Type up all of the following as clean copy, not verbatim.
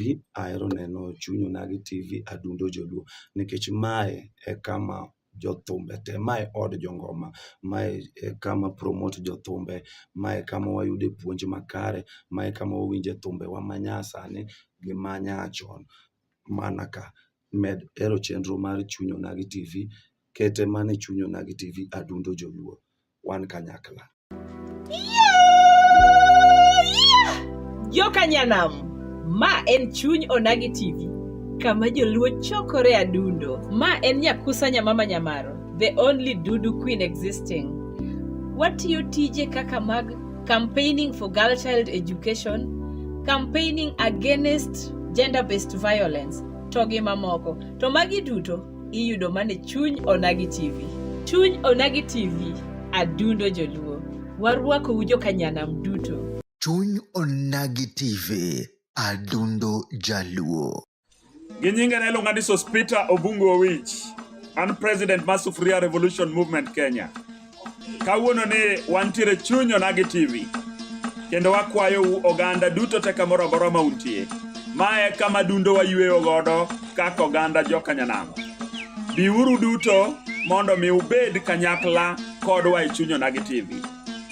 TV, ahero neno chuny Onagi TV, adundo joluo, nikech mae e kama jothumbe te, mae od jongoma, mae e kama promote jothumbe, mae kama wayude puonj makare, mae kama wawinje thumbe wa manyasani gi manyachon. Mana ka med hero chenro mar chuny Onagi TV, kete mana e chuny Onagi TV, adundo joluo, wan kanyakla. Jokanyanam, ma en chuny Onagi TV, kama joluo chokore adundo. Ma en Nyakusa Nyamama Nyamaro, the only Dudu queen existing. Watiyo tije kaka mag campaigning for girl child education, campaigning against gender-based violence, to gi mamoko. To magi duto iyudo mane chuny Onagi TV. Chuny Onagi TV, adundo joluo. Warwako ujo kanyanam duto. Chuny Onagi TV, adundo jaluo. Ginyinga na ilonga ni Sospita Obungu Owich, an President mar Sufuria Revolution Movement Kenya. Kawuono ni wantiere chuny Onagi TV, kendo wakwayo oganda duto te kamoro amora ma untie. Mae kama dundo wayweyo godo kaka oganda jokanyanam. Biuru duto mondo mi ubed kanyakla kodwa e chuny Onagi TV.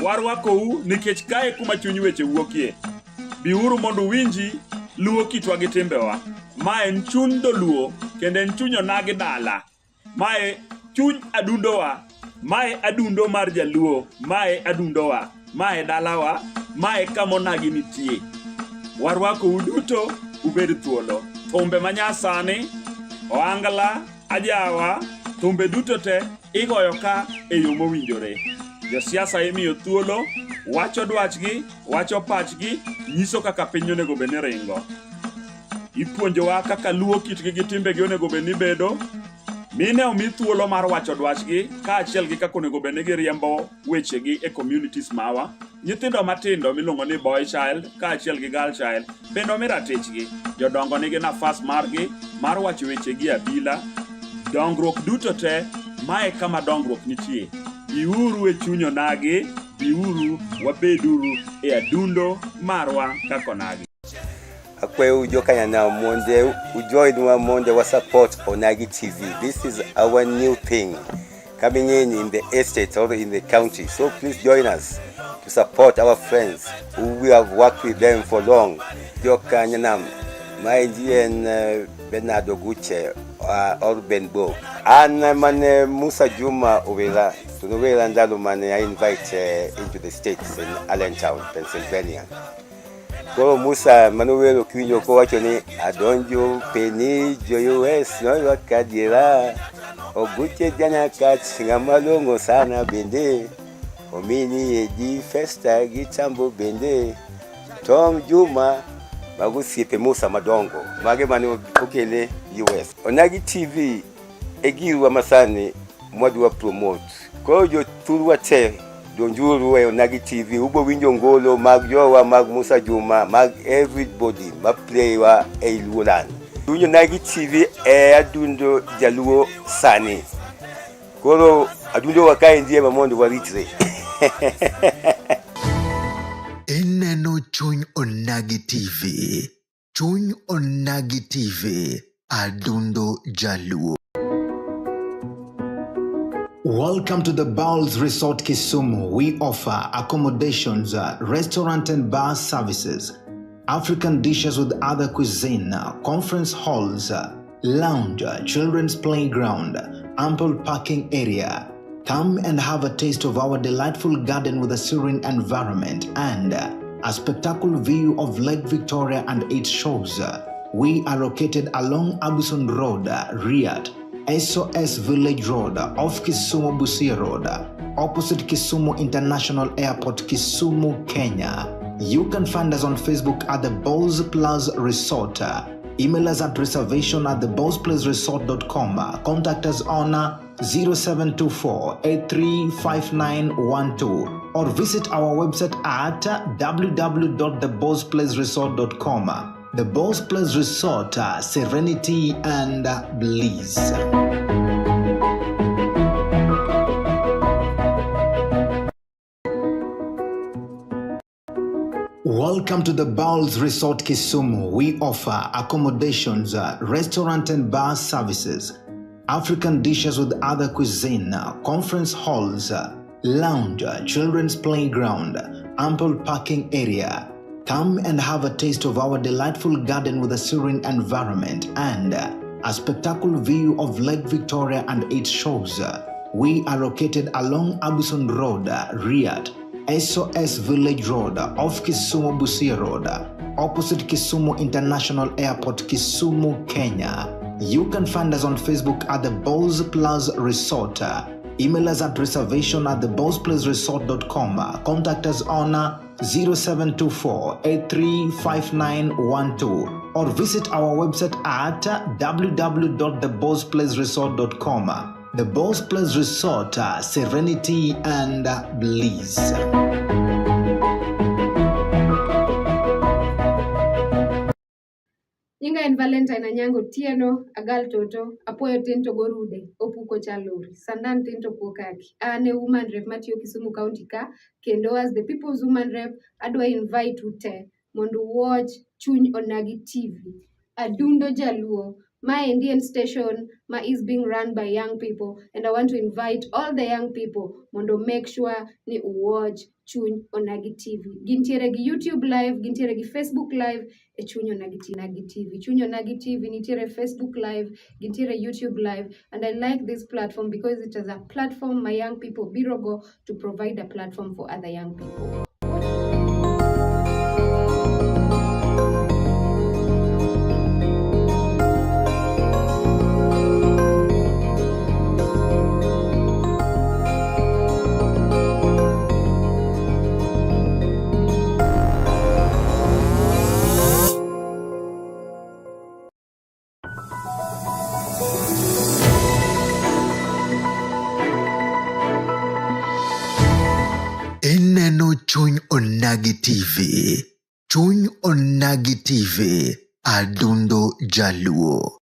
Warwakou nikech kae kuma chuny weche wuokie. Biuru mondo winji luo kitwa gi timbewa. Mae en chuny doluo, kendo en chuny Onagi dala. Mae chuny adundowa. Mae adundo mar jaluo. Mae adundowa. Mae dalawa. Mae kama Onagi nitie. Warwakou duto ubed thuolo. Thumbe manyasani, oangla, ajawa, thumbe duto te igoyo ka e yo mowinjore. Josiasa imiyo thuolo, wacho dwachgi, wacho pachgi, nyiso kaka piny onego bed ni ringo. Ipuonjowa kaka luo kitgi gi timbegi onego bed ni bedo. Mine omi thuolo mar wacho dwachgi, kaachiel gi kaka onego bed ni giriembo wechegi e communities mawa. Nyithindo matindo miluongo ni boy child, kaachiel gi girl child, bende omi ratichgi. Jodongo nigi nafas margi mar wacho wechegi abila. Dongruok duto te, mae kama dongruok nitie. Biuru e chuny Onagi, biuru wabeduru e adundo marwa kaka Onagi. Akwe ujo kanyana monde, ujoinwa monde wa support Onagi TV. This is our new thing coming in the estate or in the county. So please join us to support our friends who we have worked with them for long. Jokanyanam, my GN Bernardo Guche or Benbo. And mane Musa Juma Ovela, to the way Landalo mane I invite into the States in Allentown, Pennsylvania. Go Musa Manuel Okinyo Koachoni, Adonjo, Penny, US, no Wakadira, Oguche Janakat, Singamalongo Sana Bende, Omini Edi Festa, Gitambo Bende, Tom Juma, Magusi Musa Madongo, Magemano Okele, US. Onagi TV, Egiwa Masani, Mwadua promote. Kojo Turuate. Donjuru e Onagi TV, ubo winjo ngolo, mag Jowa, mag Musa Juma, mag everybody, mag playwa e Iluolan. Winjo Onagi TV e adundo jaluo sani. Koro adundo wakae ndiye mamondo waritre. Eneno chuny Onagi TV. Chuny Onagi TV, adundo jaluo. Welcome to the Bowls Resort Kisumu. We offer accommodations, restaurant and bar services, African dishes with other cuisine, conference halls, lounge, children's playground, ample parking area. Come and have a taste of our delightful garden with a serene environment and a spectacular view of Lake Victoria and its shores. We are located along Abuson Road, Riyadh, SOS Village Road, off Kisumu Busia Road, opposite Kisumu International Airport, Kisumu, Kenya. You can find us on Facebook at the Bowls Plus Resort. Email us at reservation@thebowlsplusresort.com. Contact us on 0724-835912 or visit our website at www.thebowlsplusresort.com. The Bowls Plus Resort, serenity and bliss. Welcome Welcome to the Bowls Resort Kisumu. We offer accommodations, restaurant and bar services, African dishes with other cuisine, conference halls, lounge, children's playground, ample parking area. Come and have a taste of our delightful garden with a serene environment and a spectacular view of Lake Victoria and its shores. We are located along Abuson Road, Riyadh, SOS Village Road, off Kisumu Busia Road, opposite Kisumu International Airport, Kisumu, Kenya. You can find us on Facebook at the Bowls Plus Resort. Email us at reservation@thebowlsplusresort.com. Contact us on 0724-835912 or visit our website at www.thebowlsplusresort.com. The Bowls Plus Resort, serenity and bliss. Nyinga en Valentine Anyango Otieno, agal toto, apoyo tinto gorude, opuko chaluri, sandan tinto kuokaki. Ane woman rep Matthew Kisumu County ka, kendo as the people's woman rep, adwa invite ute, mondo watch Chuny Onagi TV. Adundo Jaluo, my Indian station, ma is being run by young people, and I want to invite all the young people, mondo make sure ni watch Chuny Onagi TV. Gintiere gi YouTube live, gintiere gi Facebook live, e Chuny Onagi TV. Chuny Onagi TV nitiere Facebook live, gintiere YouTube live, and I like this platform because it is a platform my young people birogo to provide a platform for other young people. Ineno Chuny Onagi TV. Chuny Onagi TV. Adundo Jaluo.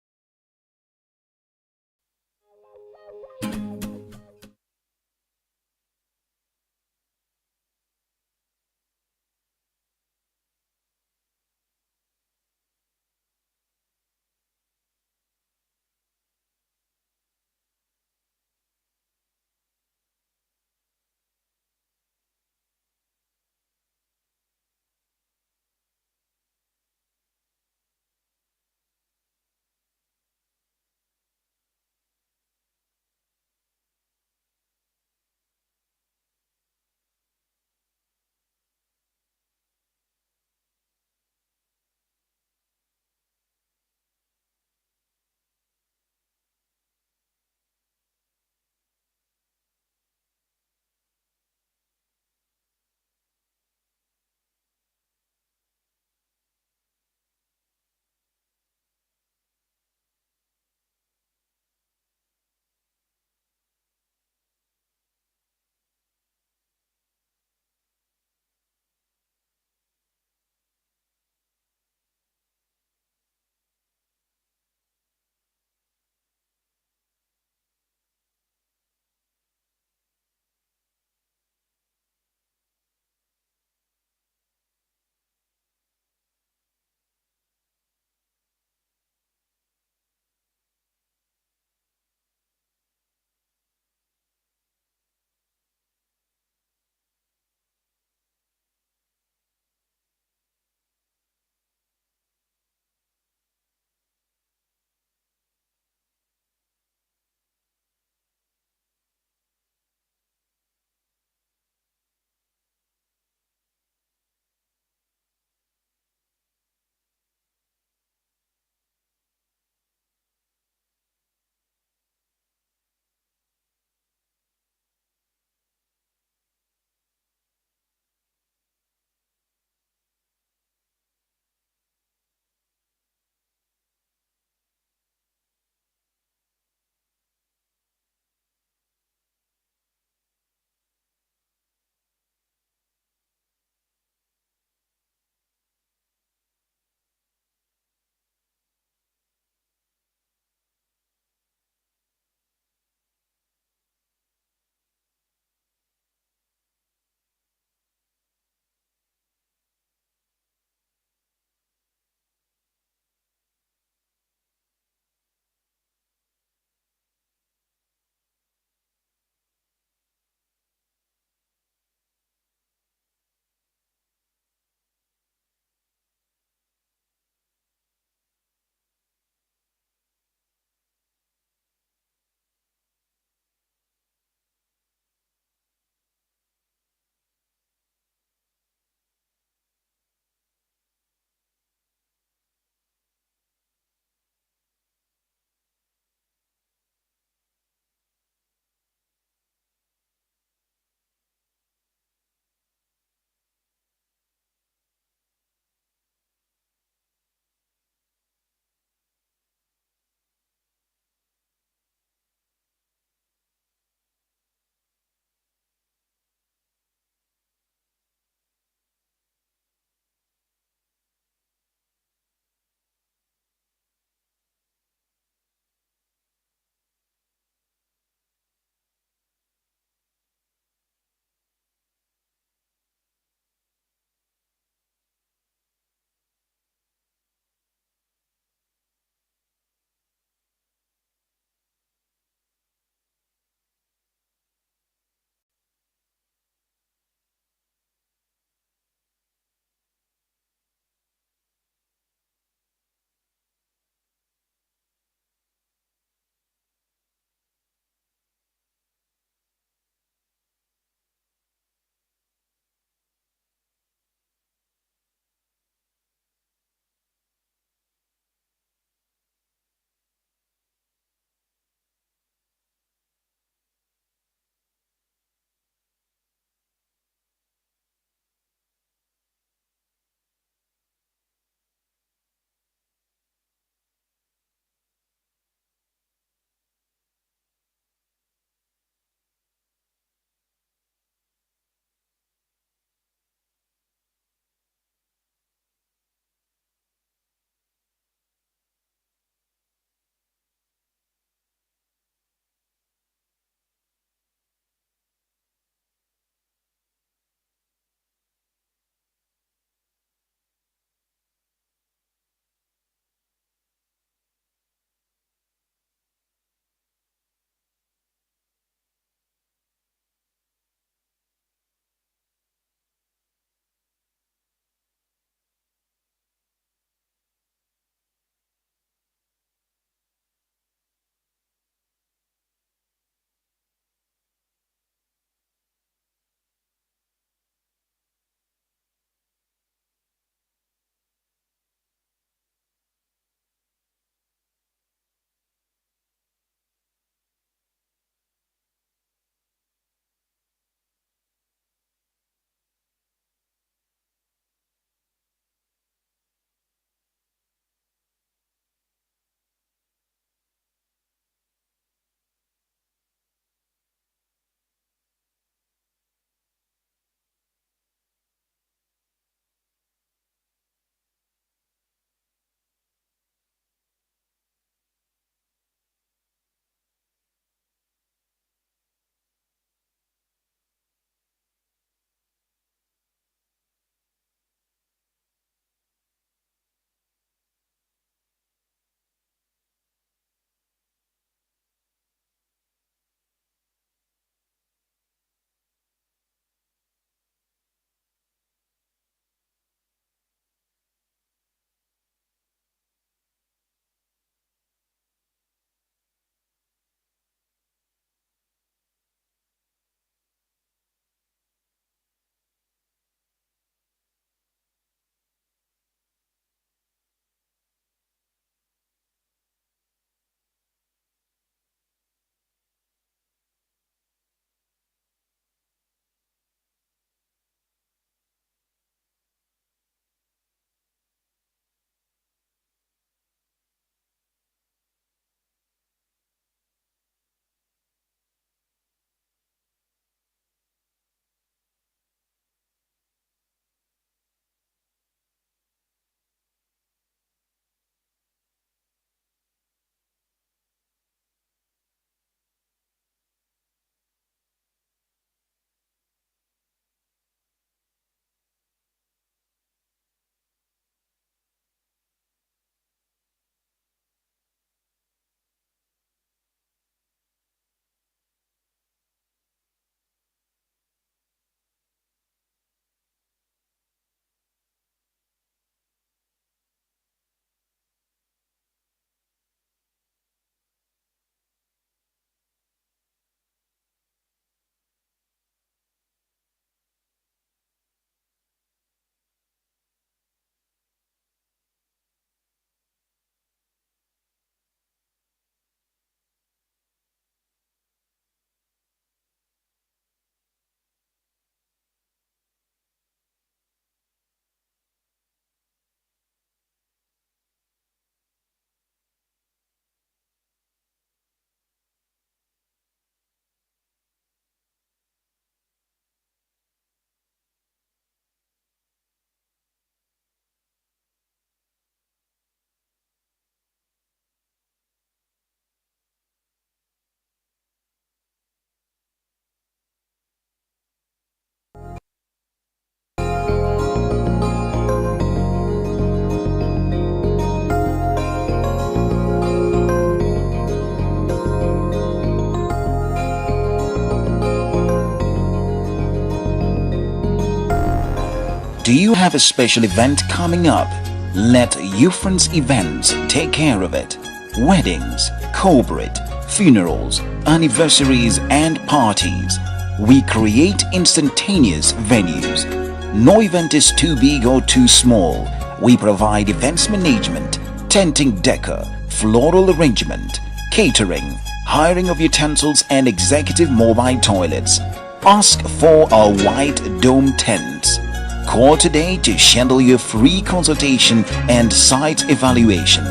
you have a special event coming up? Let Ufriends Events take care of it. Weddings, corporate, funerals, anniversaries and parties. We create instantaneous venues. No event is too big or too small. We provide events management, tenting decor, floral arrangement, catering, hiring of utensils and executive mobile toilets. Ask for our white dome tents. Call today to schedule your free consultation and site evaluation.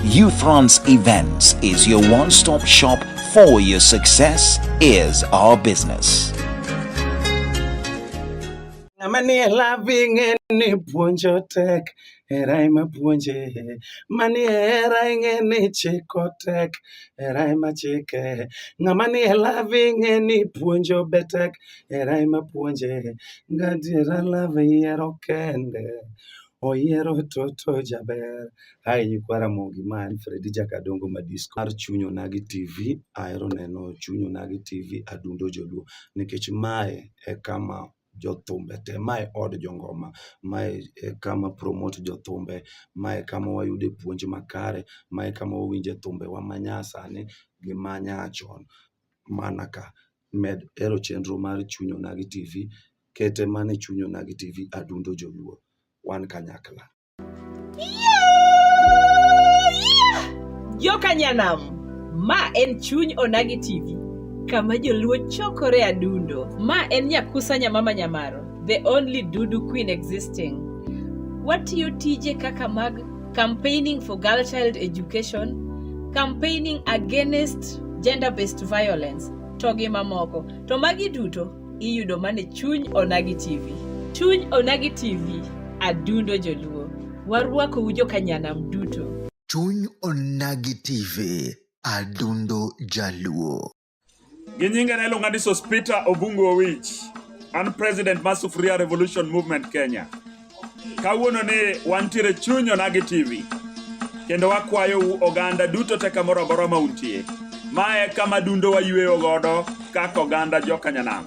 Ufriends Events is your one-stop shop for your success is our business. Mani loving any punjo tek, erai ma punje. Mani erai any chikotek, erai ma chike. Ngamani loving any punjo betek, erai ma punje. Gadira love yero kende. Oyiero toto jaber. Hai kwara mogi man Fredi Jakadongo Madisco. Mar Chunyo Onagi TV, ahero neno Chunyo Onagi TV adundo joluo. Nikech mae e kama jothumbe te, mae od jongoma, mae e kama promote jothumbe, mae kama wayude puonj makare, mae kama wawinje thumbe wa manyasani gi manyachon. Mana ka med ero chenro mar Chunyo Onagi TV, kete mane Chunyo Onagi TV adundo joluo. Wan kanyakla. Jokanyanam, ma en Chuny Onagi TV, kama joluo chokore adundo. Ma en nyakusa nyamama nyamaro, the only Dudu queen existing. Watiyo tije kaka mag campaigning for girl child education, campaigning against gender-based violence, togi mamoko. To magi duto, iyudo mane Chuny Onagi TV. Chuny Onagi TV, adundo joluo. Warwako ujo kanyanam duto. Chuny Onagi TV, adundo jaluo. Ginyinga na ilonga ni Sospita Obungu Owich, an President mar Sufuria Revolution Movement Kenya. Kawuono ni wantiere Chuny Onagi TV, kendo wakwayo oganda duto te kamoro amora ma untie. Mae kama dundo wayueyo godo kaka oganda jokanyanam.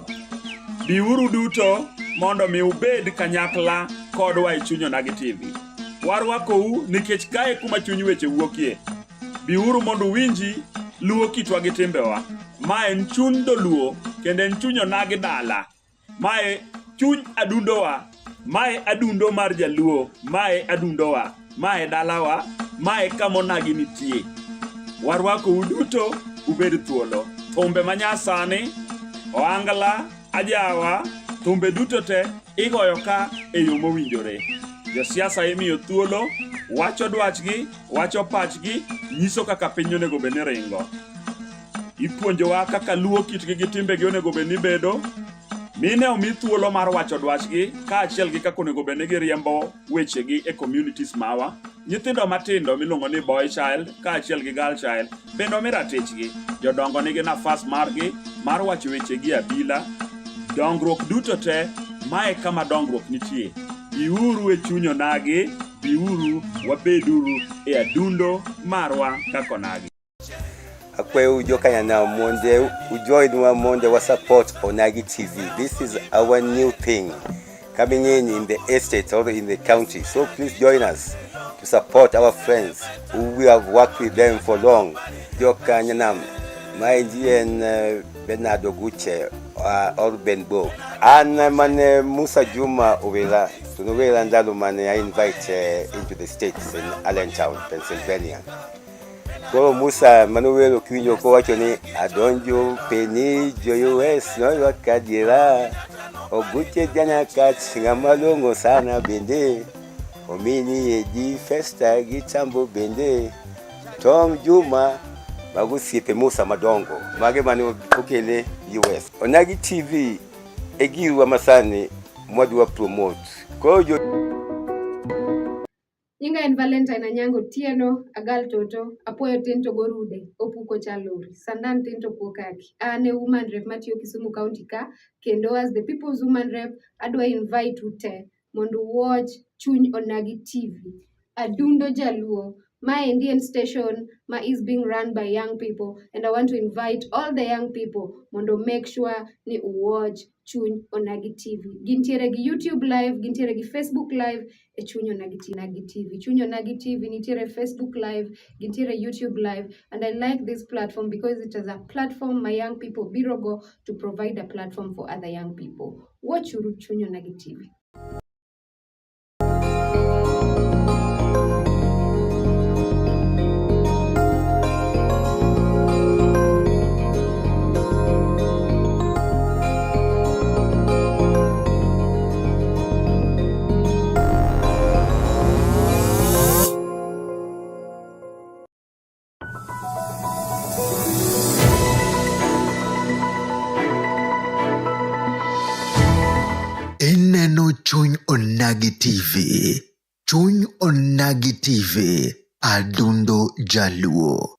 Biuru duto mondo mi ubed kanyakla kodwa e Chuny Onagi TV. Warwakou nikech kae kuma chuny weche wuokie. Biuru mondo winji luo kitwa gi timbewa. Mae en chuny dholuo kendo en chuny onagi dala. Mae chuny adundowa. Mae adundo mar jaluo. Mae adundowa. Mae dalawa. Mae kama onagi nitie. Warwakou duto ubed thuolo. Thumbe manyasani, oangla, ajawa, thumbe duto te igoyo ka e yo mowinjore. Josiasa imiyo thuolo, wacho dwachgi, wacho pachgi, nyiso kaka piny onego bed ni ringo. Ipuonjowa kaka luo kitgi gi timbegi onego bed ni bedo. Mine omi thuolo mar wacho dwachgi, kaachiel gi kaka onego bed ni giriembo wechegi e communities mawa. Nyithindo matindo miluongo ni boy child, kaachiel gi girl child, bende omi ratichgi. Jodongo nigi nafas margi mar wacho wechegi abila. Dongruok duto te, mae kama dongruok nitie. Biuru e Chuny Onagi, biuru wabeduru e adundo marwa kaka Onagi. Akwayo ujokanyanam monde, ujoinwa monde wa support Onagi TV. This is our new thing coming in the estate or in the county. So please join us to support our friends who we have worked with them for long. Jokanyanam, my GN Bernardo Guche or Benbo. And man Musa Juma Ovela. Tunawela ndalo mane I invite into the States in Allentown, Pennsylvania. Koro Musa Manuel Kinyo ko wacho ni adonjo peni jo US no wakadira oguche jana kat ngamalongo sana bende omini eji festa gitambo bende Tom Juma bagusiepe Musa Madongo mage mane okele US. Onagi TV egiwa masani mwadwa promote kojo. Nyinga en Valentine Anyango Otieno, agal toto, apoyo tinto gorude, opuko chaluri, sandan tinto kuokaki. Ane woman rep matiyo Kisumu County ka, kendo as the people's woman rep, adwa invite ute, mondo watch Chuny Onagi TV. Adundo jaluo, My Indian station is being run by young people, and I want to invite all the young people mondo make sure ni watch Chuny Onagi TV. Gintiere gi YouTube live, gintiere gi Facebook live, e Chuny Onagi TV. Chuny Onagi TV nitiere Facebook live, gintiere YouTube live, and I like this platform because it is a platform my young people birogo to provide a platform for other young people. Watch Chuny Onagi TV. Ineno Chuny Onagi TV. Chuny Onagi TV. Adundo Jaluo.